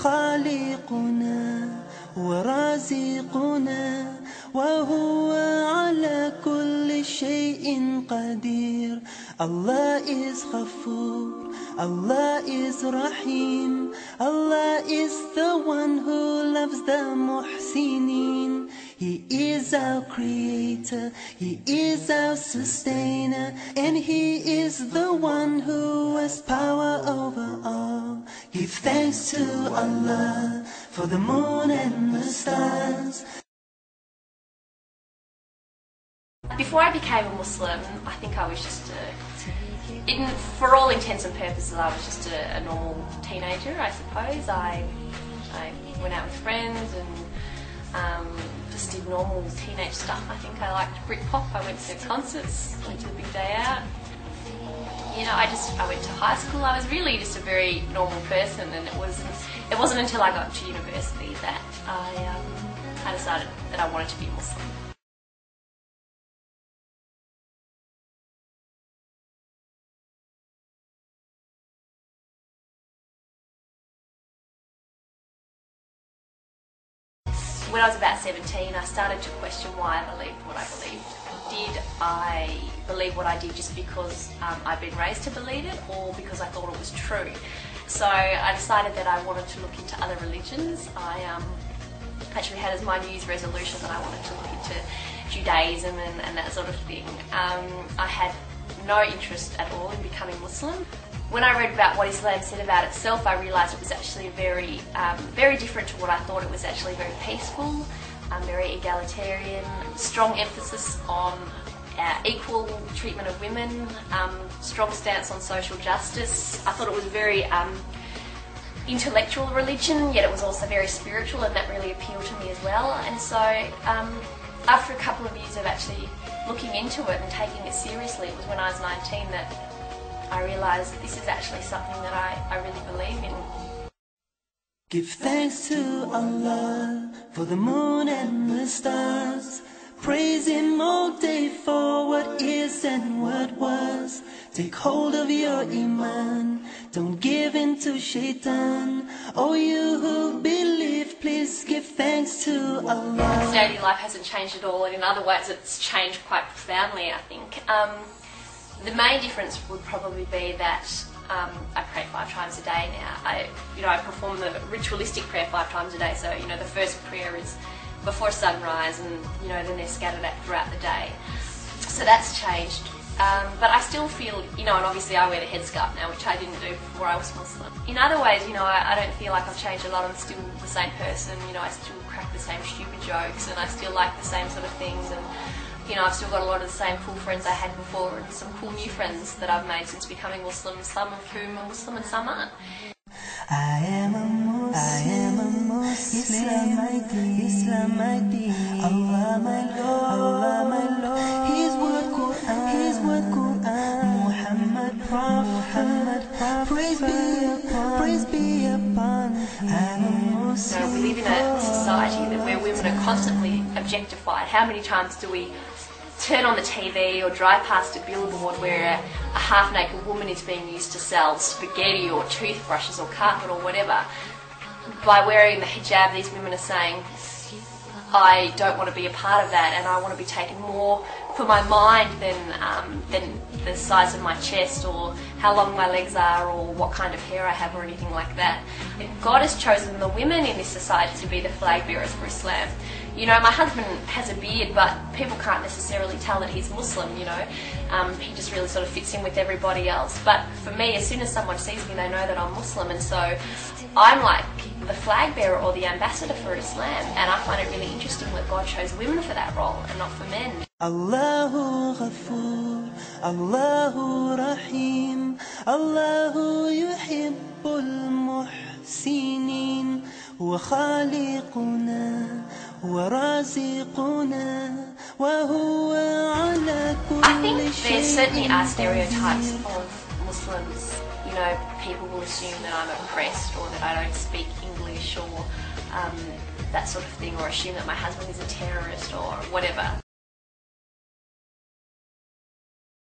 خالقنا ورازقنا وهو على كل شيء قدير. Allah is Ghafoor, Allah is Rahim, Allah is the one who loves the Muhsinin. He is our creator, He is our sustainer, and He is the one who has power over all. Give thanks to Allah for the moon and the stars. Before I became a Muslim, I think I was just for all intents and purposes, I was just a normal teenager, I suppose. I went out with friends and just did normal teenage stuff. I think I liked Britpop, I went to concerts, went to the big day out. You know, I went to high school. I was really just a very normal person, and it wasn't until I got to university that I decided that I wanted to be Muslim. When I was about 17, I started to question why I believed what I believed. Did I believe what I did just because I'd been raised to believe it, or because I thought it was true? So I decided that I wanted to look into other religions. I actually had as my New Year's resolution that I wanted to look into Judaism and that sort of thing. I had no interest at all in becoming Muslim. When I read about what Islam said about itself, I realised it was actually very different to what I thought. It was actually very peaceful, very egalitarian, strong emphasis on equal treatment of women, strong stance on social justice. I thought it was a very intellectual religion, yet it was also very spiritual, and that really appealed to me as well. And so after a couple of years of actually looking into it and taking it seriously, it was when I was 19 that I realised this is actually something that I really believe in. Give thanks to Allah for the moon and the stars. Praise Him all day for what is and what was. Take hold of your Iman, don't give in to Shaitan. Oh, you who believe, please give thanks to Allah. Daily life hasn't changed at all, and in other ways it's changed quite profoundly, I think. The main difference would probably be that I pray 5 times a day now. I perform the ritualistic prayer 5 times a day. So the first prayer is before sunrise, and then they're scattered out throughout the day. So that's changed. But I still feel, and obviously I wear the headscarf now, which I didn't do before I was Muslim. In other ways, I don't feel like I've changed a lot. I'm still the same person. I still crack the same stupid jokes, and I still like the same sort of things. And I've still got a lot of the same cool friends I had before, and some cool new friends that I've made since becoming Muslim, some of whom are Muslim and some aren't. I am a Muslim, Islam my deen, Allah my Lord, His word Quran, Muhammad Prophet, praise be upon. I'm a Muslim. We live in a society where women are constantly objectified. How many times do we turn on the TV or drive past a billboard where a half-naked woman is being used to sell spaghetti or toothbrushes or carpet or whatever? By wearing the hijab, these women are saying, I don't want to be a part of that, and I want to be taken more for my mind than the size of my chest or how long my legs are or what kind of hair I have or anything like that. God has chosen the women in this society to be the flag bearers for Islam. My husband has a beard, but people can't necessarily tell that he's Muslim, He just really sort of fits in with everybody else. But for me, as soon as someone sees me, they know that I'm Muslim, and so I'm like the flag bearer or the ambassador for Islam, and I find it really interesting that God chose women for that role and not for men. Allahu Ghafoor, Allahu Rahim, Allahu yuhibbul muhsinin, wa khaliquna ورازقنا وهو على كل I think there certainly are stereotypes of Muslims. People will assume that I'm oppressed, or that I don't speak English, or that sort of thing, or assume that my husband is a terrorist or whatever.